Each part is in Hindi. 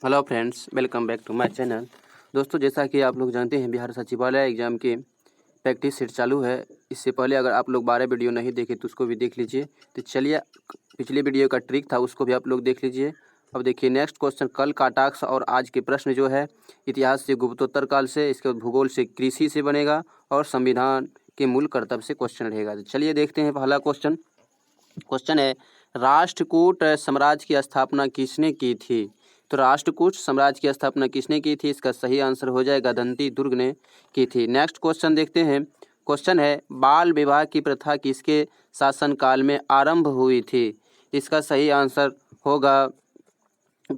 Hello friends, welcome back to my channel. दोस्तों, जैसा कि आप लोग जानते हैं, बिहार सचिवालय एग्ज़ाम के प्रैक्टिस सेट चालू है। इससे पहले अगर आप लोग 12 वीडियो नहीं देखे तो उसको भी देख लीजिए। तो चलिए, पिछले वीडियो का ट्रिक था उसको भी आप लोग देख लीजिए। अब देखिए, नेक्स्ट क्वेश्चन कल का टास्क और आज के प्रश्न जो है इतिहास से, गुप्तोत्तर काल से, इसके बाद भूगोल से, कृषि से बनेगा और संविधान के मूल कर्तव्य से क्वेश्चन रहेगा। तो चलिए देखते हैं पहला क्वेश्चन। क्वेश्चन है, राष्ट्रकूट साम्राज्य की स्थापना किसने की थी? तो राष्ट्रकूट साम्राज्य की स्थापना किसने की थी? इसका सही आंसर हो जाएगा दंती दुर्ग ने की थी। नेक्स्ट क्वेश्चन देखते हैं। क्वेश्चन है, बाल विवाह की प्रथा किसके शासनकाल में आरंभ हुई थी? इसका सही आंसर होगा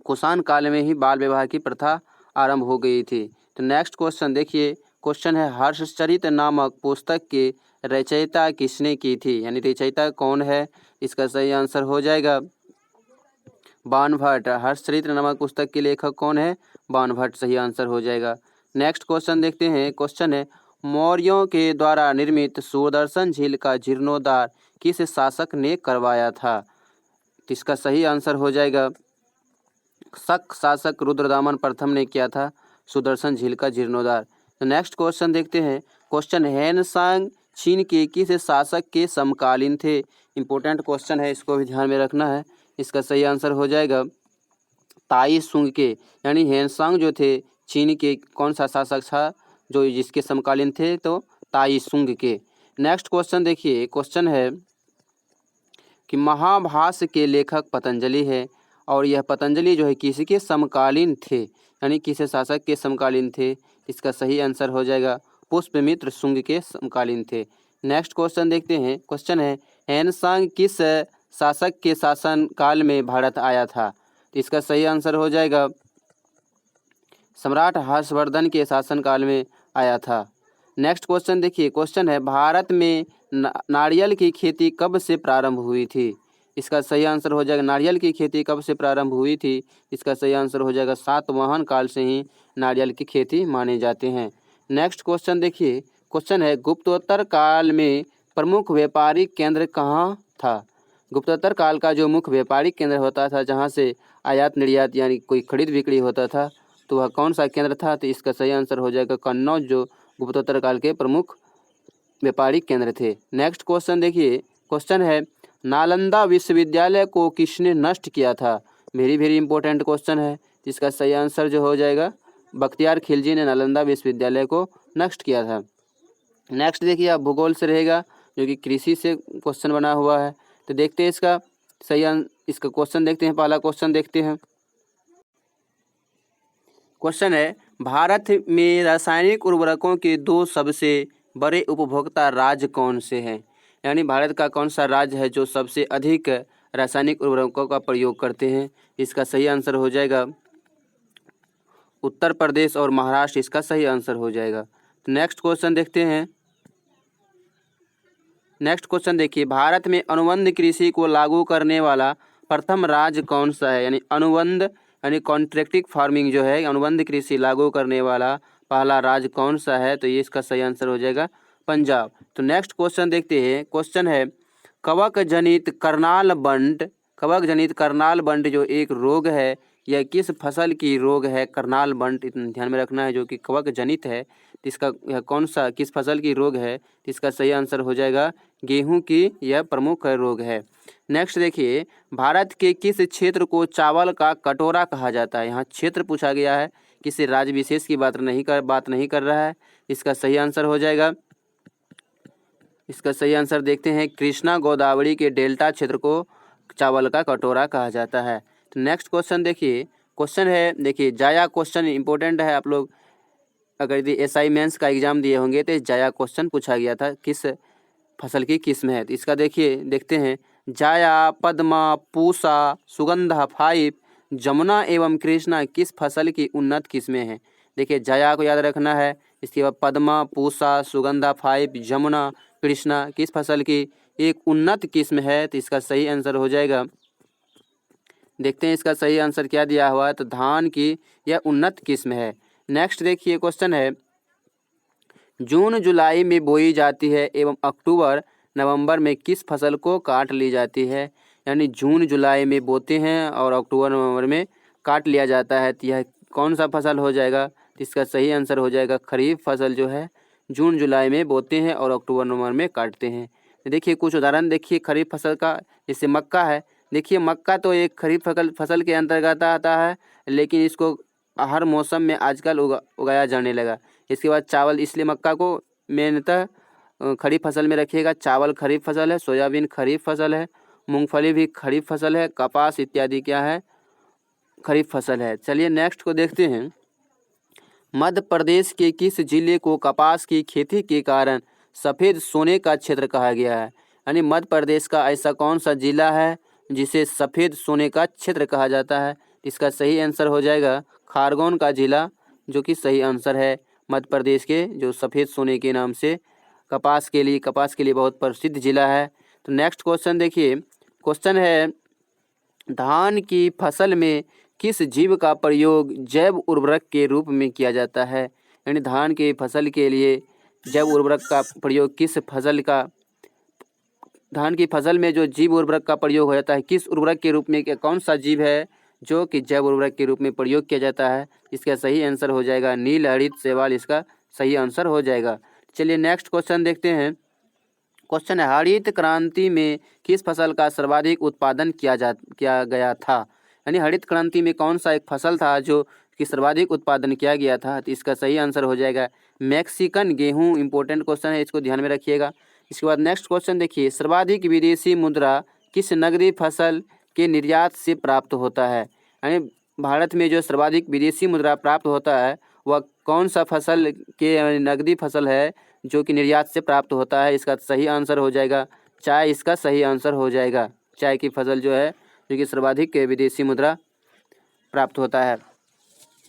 कुषाण काल में ही बाल विवाह की प्रथा आरंभ हो गई थी। तो नेक्स्ट क्वेश्चन देखिए। क्वेश्चन है, हर्षचरित नामक पुस्तक के रचयिता किसने की थी? यानी रचयिता कौन है? इसका सही आंसर हो जाएगा बाणभट्ट। हर्षचरित नामक पुस्तक के लेखक कौन है? बाणभट्ट सही आंसर हो जाएगा। नेक्स्ट क्वेश्चन देखते हैं। क्वेश्चन है, मौर्यों के द्वारा निर्मित सुदर्शन झील का जीर्णोद्धार किस शासक ने करवाया था? इसका सही आंसर हो जाएगा शक शासक रुद्रदामन प्रथम ने किया था सुदर्शन झील का जीर्णोद्धार। तो नेक्स्ट क्वेश्चन देखते हैं। क्वेश्चन, हेनसांग चीन के किस शासक के समकालीन थे? इंपॉर्टेंट क्वेश्चन है, इसको भी ध्यान में रखना है। इसका सही आंसर हो जाएगा ताई सुंग के। यानी हेनसांग जो थे चीन के कौन सा शासक था जो जिसके समकालीन थे? तो ताई सुंग के। नेक्स्ट क्वेश्चन देखिए। क्वेश्चन है कि महाभाष्य के लेखक पतंजलि है और यह पतंजलि जो है किसके समकालीन थे? यानी किस शासक के समकालीन थे? इसका सही आंसर हो जाएगा पुष्यमित्र शुंग के समकालीन थे। नेक्स्ट क्वेश्चन देखते हैं। क्वेश्चन है, हेनसांग किस शासक के शासन काल में भारत आया था? तो इसका सही आंसर हो जाएगा सम्राट हर्षवर्धन के शासनकाल में आया था। नेक्स्ट क्वेश्चन देखिए। क्वेश्चन है, भारत में नारियल की खेती कब से प्रारंभ हुई थी? इसका सही आंसर हो जाएगा नारियल की खेती कब से प्रारंभ हुई थी? इसका सही आंसर हो जाएगा सातवाहन काल से ही नारियल की खेती माने जाते हैं। नेक्स्ट क्वेश्चन देखिए। क्वेश्चन है, गुप्तोत्तर काल में प्रमुख व्यापारिक केंद्र कहाँ था? गुप्तोत्तर काल का जो मुख्य व्यापारिक केंद्र होता था जहाँ से आयात निर्यात यानी कोई खरीद बिक्री होता था, तो वह कौन सा केंद्र था? तो इसका सही आंसर हो जाएगा कन्नौज, जो गुप्तोत्तर काल के प्रमुख व्यापारिक केंद्र थे। नेक्स्ट क्वेश्चन देखिए। क्वेश्चन है, नालंदा विश्वविद्यालय को किसने नष्ट किया था? वेरी वेरी इंपॉर्टेंट क्वेश्चन है। इसका सही आंसर जो हो जाएगा बख्तियार खिलजी ने नालंदा विश्वविद्यालय को नष्ट किया था। नेक्स्ट देखिए, अब भूगोल से रहेगा जो कि कृषि से क्वेश्चन बना हुआ है। तो देखते हैं इसका इसका क्वेश्चन देखते हैं। पहला क्वेश्चन देखते हैं। क्वेश्चन है, भारत में रासायनिक उर्वरकों के दो सबसे बड़े उपभोक्ता राज्य कौन से हैं? यानी भारत का कौन सा राज्य है जो सबसे अधिक रासायनिक उर्वरकों का प्रयोग करते हैं? इसका सही आंसर हो जाएगा उत्तर प्रदेश और महाराष्ट्र। इसका सही आंसर हो जाएगा। तो नेक्स्ट क्वेश्चन देखते हैं। नेक्स्ट क्वेश्चन देखिए, भारत में अनुबंध कृषि को लागू करने वाला प्रथम राज्य कौन सा है? यानी अनुबंध यानी कॉन्ट्रैक्टिव फार्मिंग जो है, अनुबंध कृषि लागू करने वाला पहला राज्य कौन सा है? तो ये इसका सही आंसर हो जाएगा पंजाब। तो नेक्स्ट क्वेश्चन देखते हैं। क्वेश्चन है, कवक जनित करनाल बंट जो एक रोग है, यह किस फसल की रोग है? करनाल बंट इतना ध्यान में रखना है, जो कि कवक जनित है। तो इसका यह कौन सा किस फसल की रोग है? तो इसका सही आंसर हो जाएगा गेहूं की यह प्रमुख रोग है। नेक्स्ट देखिए, भारत के किस क्षेत्र को चावल का कटोरा कहा जाता है? यहाँ क्षेत्र पूछा गया है, किसी राज्य विशेष की बात नहीं कर रहा है। इसका सही आंसर हो जाएगा इसका सही आंसर देखते हैं, कृष्णा गोदावरी के डेल्टा क्षेत्र को चावल का कटोरा कहा जाता है। तो नेक्स्ट क्वेश्चन देखिए। क्वेश्चन है, देखिए जाया क्वेश्चन इंपॉर्टेंट है। आप लोग अगर यदि एसआई मेंस का एग्जाम दिए होंगे तो जाया क्वेश्चन पूछा गया था किस फसल की किस्म है। तो इसका देखते हैं, जाया, पद्मा, पूसा, सुगंधा, फाइव, जमुना एवं कृष्णा किस फसल की उन्नत किस्में हैं? देखिए, जाया को याद रखना है। इसके बाद पद्मा, पूसा, सुगंधा, फाइव, जमुना, कृष्णा किस फसल की एक उन्नत किस्म है? तो इसका सही आंसर हो जाएगा, देखते हैं इसका सही आंसर क्या दिया हुआ है। तो धान की यह उन्नत किस्म है। नेक्स्ट देखिए। क्वेश्चन है, जून जुलाई में बोई जाती है एवं अक्टूबर नवंबर में किस फसल को काट ली जाती है? यानी जून जुलाई में बोते हैं और अक्टूबर नवंबर में काट लिया जाता है, तो यह कौन सा फसल हो जाएगा? तो इसका सही आंसर हो जाएगा खरीफ फसल जो है जून जुलाई में बोते हैं और अक्टूबर नवंबर में काटते हैं। देखिए कुछ उदाहरण देखिए खरीफ फसल का, जैसे मक्का है। देखिए मक्का तो एक खरीफ फसल के अंतर्गत आता है, लेकिन इसको हर मौसम में आजकल उगाया जाने लगा। इसके बाद चावल, इसलिए मक्का को मेनतः खरीफ फसल में रखिएगा। चावल खरीफ फसल है, सोयाबीन खरीफ फसल है, मूंगफली भी खरीफ फसल है, कपास इत्यादि क्या है? खरीफ फसल है। चलिए नेक्स्ट को देखते हैं। मध्य प्रदेश के किस जिले को कपास की खेती के कारण सफ़ेद सोने का क्षेत्र कहा गया है? यानी मध्य प्रदेश का ऐसा कौन सा जिला है जिसे सफ़ेद सोने का क्षेत्र कहा जाता है? इसका सही आंसर हो जाएगा खारगोन का जिला, जो कि सही आंसर है। मध्य प्रदेश के जो सफ़ेद सोने के नाम से कपास के लिए बहुत प्रसिद्ध जिला है। तो नेक्स्ट क्वेश्चन देखिए, क्वेश्चन है धान की फसल में किस जीव का प्रयोग जैव उर्वरक के रूप में किया जाता है? यानी धान की फसल के लिए जैव उर्वरक का प्रयोग किस फसल का, धान की फसल में जो जीव उर्वरक का प्रयोग हो जाता है किस उर्वरक के रूप में, कौन सा जीव है जो कि जैव उर्वरक के रूप में प्रयोग किया जाता है? इसका सही आंसर हो जाएगा नील हरित शैवाल, इसका सही आंसर हो जाएगा। चलिए नेक्स्ट क्वेश्चन देखते हैं। क्वेश्चन है हरित क्रांति में किस फसल का सर्वाधिक उत्पादन किया गया था? यानी हरित क्रांति में कौन सा एक फसल था जो कि सर्वाधिक उत्पादन किया गया था? तो इसका सही आंसर हो जाएगा मैक्सिकन गेहूं। इंपॉर्टेंट क्वेश्चन है, इसको ध्यान में रखिएगा। इसके बाद नेक्स्ट क्वेश्चन देखिए, सर्वाधिक विदेशी मुद्रा किस नगदी फसल के निर्यात से प्राप्त होता है? यानी भारत में जो सर्वाधिक विदेशी मुद्रा प्राप्त होता है वह कौन सा फसल के नगदी फसल है जो कि निर्यात से प्राप्त होता है? इसका सही आंसर हो जाएगा चाय, इसका सही आंसर हो जाएगा। चाय की फसल जो है जो कि सर्वाधिक विदेशी मुद्रा प्राप्त होता है।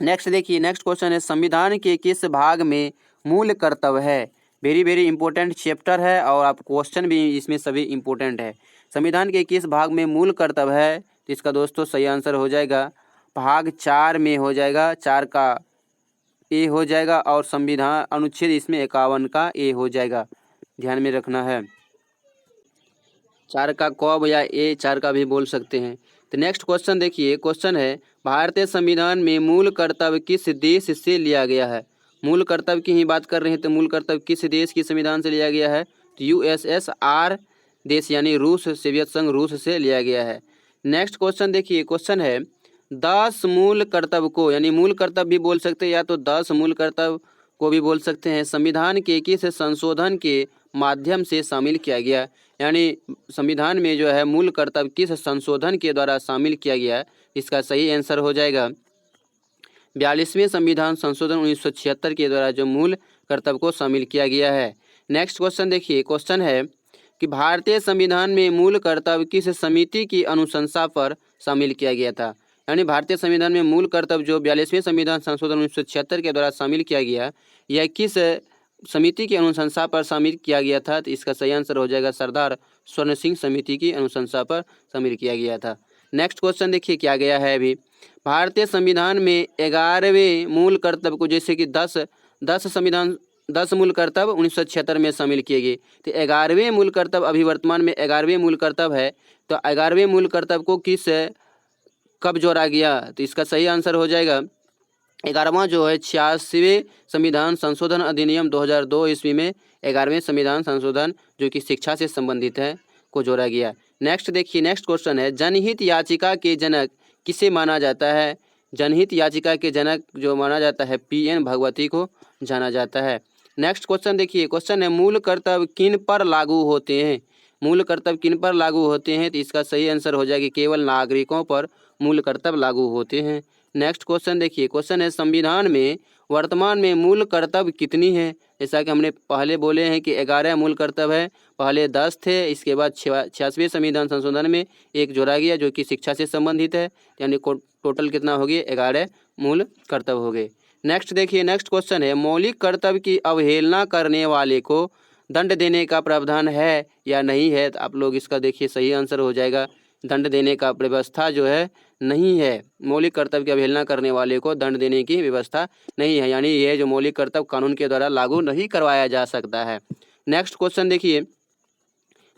नेक्स्ट देखिए, नेक्स्ट क्वेश्चन है संविधान के किस भाग में मूल कर्तव्य है? वेरी इंपॉर्टेंट चैप्टर है और आप क्वेश्चन भी इसमें सभी इंपॉर्टेंट है। संविधान के किस भाग में मूल कर्तव्य है? तो इसका दोस्तों सही आंसर हो जाएगा भाग 4 में हो जाएगा, 4 का ए हो जाएगा और संविधान अनुच्छेद इसमें 51 का ए हो जाएगा, ध्यान में रखना है। 4 का क या ए 4 का भी बोल सकते हैं। तो नेक्स्ट क्वेश्चन देखिए, क्वेश्चन है भारतीय संविधान में मूल कर्तव्य किस देश से लिया गया है? मूल कर्तव्य की ही बात कर रहे हैं, तो मूल कर्तव्य किस देश की संविधान से लिया गया है? तो यूएसएसआर देश यानी रूस, सोवियत संघ रूस से लिया गया है। नेक्स्ट क्वेश्चन देखिए, क्वेश्चन है 10 मूल कर्तव्य को, यानी मूल कर्तव्य भी बोल सकते हैं या तो 10 मूल कर्तव्य को भी बोल सकते हैं, संविधान के किस संशोधन के माध्यम से शामिल किया गया? यानी संविधान में जो है मूल कर्तव्य किस संशोधन के द्वारा शामिल किया गया? इसका सही आंसर हो जाएगा 42वें संविधान संशोधन 1976 के द्वारा जो मूल कर्तव्य को शामिल किया गया है। नेक्स्ट क्वेश्चन देखिए, क्वेश्चन है कि भारतीय संविधान में मूल कर्तव्य किस समिति की अनुशंसा पर शामिल किया गया था? यानी भारतीय संविधान में मूल कर्तव्य जो 42वें संविधान संशोधन 1976 के द्वारा शामिल किया गया, यह किस समिति की अनुशंसा पर शामिल किया गया था? तो इसका सही आंसर हो जाएगा सरदार स्वर्ण सिंह समिति की अनुशंसा पर शामिल किया गया था। नेक्स्ट क्वेश्चन देखिए क्या गया है अभी, भारतीय संविधान में 11वें मूल कर्तव्य को, जैसे कि 10 मूल कर्तव्य 1976 में शामिल किए गए, तो 11वें मूल कर्तव्य अभी वर्तमान में 11वें मूल कर्तव्य है, तो 11वें मूल कर्तव्य को कब जोड़ा गया? तो इसका सही आंसर हो जाएगा 11वां जो है 86वें संविधान संशोधन अधिनियम 2002 ईस्वी में 11वें संविधान संशोधन जो कि शिक्षा से संबंधित है को जोड़ा गया। नेक्स्ट देखिए, नेक्स्ट क्वेश्चन है जनहित याचिका के जनक किसे माना जाता है? जनहित याचिका के जनक जो माना जाता है PN भगवती को जाना जाता है। नेक्स्ट क्वेश्चन देखिए, क्वेश्चन है मूल कर्तव्य किन पर लागू होते हैं? मूल कर्तव्य किन पर लागू होते हैं? तो इसका सही आंसर हो जाएगा केवल नागरिकों पर मूल कर्तव्य लागू होते हैं। नेक्स्ट क्वेश्चन देखिए, क्वेश्चन है संविधान में वर्तमान में मूल कर्तव्य कितनी है? जैसा कि हमने पहले बोले हैं कि 11 मूल कर्तव्य है, पहले 10 थे, इसके बाद 86वें संविधान संशोधन में एक जोड़ा गया जो कि शिक्षा से संबंधित है, यानी टोटल कितना हो गया 11 मूल कर्तव्य हो गए। नेक्स्ट देखिए, नेक्स्ट क्वेश्चन है मौलिक कर्तव्य की अवहेलना करने वाले को दंड देने का प्रावधान है या नहीं है? तो आप लोग इसका देखिए सही आंसर हो जाएगा दंड देने का व्यवस्था जो है नहीं है। मौलिक कर्तव्य की अवहेलना करने वाले को दंड देने की व्यवस्था नहीं है, यानी यह जो मौलिक कर्तव्य कानून के द्वारा लागू नहीं करवाया जा सकता है। नेक्स्ट क्वेश्चन देखिए,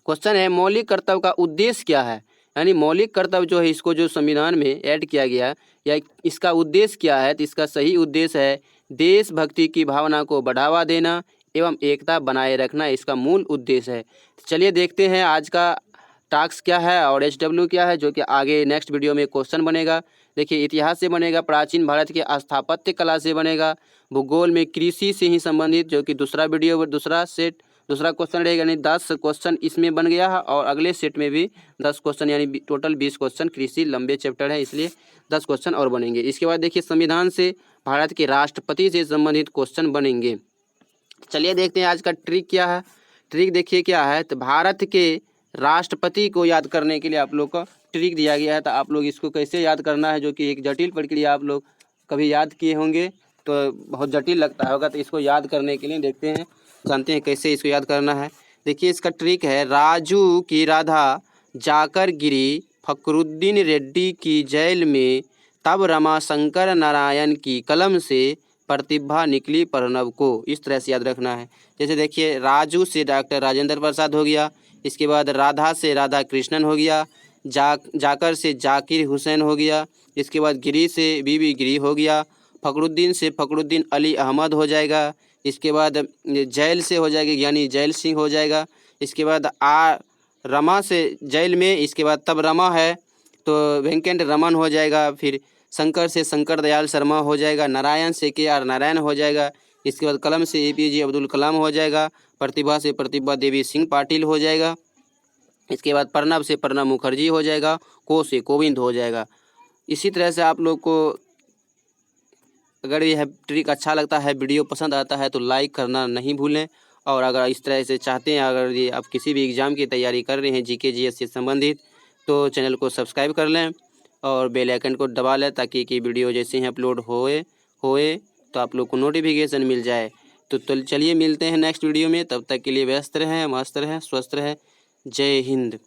क्वेश्चन है मौलिक कर्तव्य का उद्देश्य क्या है? यानी मौलिक कर्तव्य जो है इसको जो संविधान में ऐड किया गया या इसका उद्देश्य क्या है, तो इसका सही उद्देश्य है देशभक्ति की भावना को बढ़ावा देना एवं एकता बनाए रखना, इसका मूल उद्देश्य है। चलिए देखते हैं आज का टास्क क्या है और HW क्या है, जो कि आगे नेक्स्ट वीडियो में क्वेश्चन बनेगा। देखिए इतिहास से बनेगा, प्राचीन भारत के स्थापत्य कला से बनेगा, भूगोल में कृषि से ही संबंधित जो कि दूसरा क्वेश्चन रहेगा, यानी 10 क्वेश्चन इसमें बन गया है और अगले सेट में भी 10 क्वेश्चन यानी टोटल 20 क्वेश्चन। कृषि लंबे चैप्टर है इसलिए 10 क्वेश्चन और बनेंगे। इसके बाद देखिए संविधान से भारत के राष्ट्रपति से संबंधित क्वेश्चन बनेंगे। चलिए देखते हैं आज का ट्रिक क्या है। ट्रिक देखिए क्या है, तो भारत के राष्ट्रपति को याद करने के लिए आप लोग को ट्रिक दिया गया है, तो आप लोग इसको कैसे याद करना है, जो कि एक जटिल प्रक्रिया आप लोग कभी याद किए होंगे तो बहुत जटिल लगता होगा, तो इसको याद करने के लिए देखते हैं, जानते हैं कैसे इसको याद करना है। देखिए इसका ट्रिक है, राजू की राधा जाकर गिरी फखरुद्दीन रेड्डी की जेल में, तब रमा शंकर नारायण की कलम से प्रतिभा निकली प्रणव को। इस तरह से याद रखना है। जैसे देखिए राजू से डॉक्टर राजेंद्र प्रसाद हो गया, इसके बाद राधा से राधा कृष्णन हो गया, जाकर से जाकिर हुसैन हो गया, इसके बाद गिरी से बीबी गिरी हो गया, फखरुद्दीन से फखरुद्दीन अली अहमद हो जाएगा, इसके बाद जेल से हो जाएगा यानी जैल सिंह हो जाएगा, इसके बाद रमा से जेल में, इसके बाद तब रमा है तो वेंकट रमन हो जाएगा, फिर शंकर से शंकर दयाल शर्मा हो जाएगा, नारायण से KR नारायण हो जाएगा, इसके बाद कलम से APJ अब्दुल कलाम हो जाएगा, प्रतिभा से प्रतिभा देवी सिंह पाटिल हो जाएगा, इसके बाद प्रणब से प्रणब मुखर्जी हो जाएगा, को से कोविंद हो जाएगा। इसी तरह से आप लोग को अगर यह ट्रिक अच्छा लगता है, वीडियो पसंद आता है तो लाइक करना नहीं भूलें। और अगर इस तरह से चाहते हैं, अगर ये आप किसी भी एग्ज़ाम की तैयारी कर रहे हैं GK GS से संबंधित, तो चैनल को सब्सक्राइब कर लें और बेल आइकन को दबा लें, ताकि कि वीडियो जैसे ही अपलोड होए तो आप लोग को नोटिफिकेशन मिल जाए। तो चलिए मिलते हैं नेक्स्ट वीडियो में, तब तक के लिए व्यस्त रहें, मस्त रहें, स्वस्थ रहें। जय हिंद।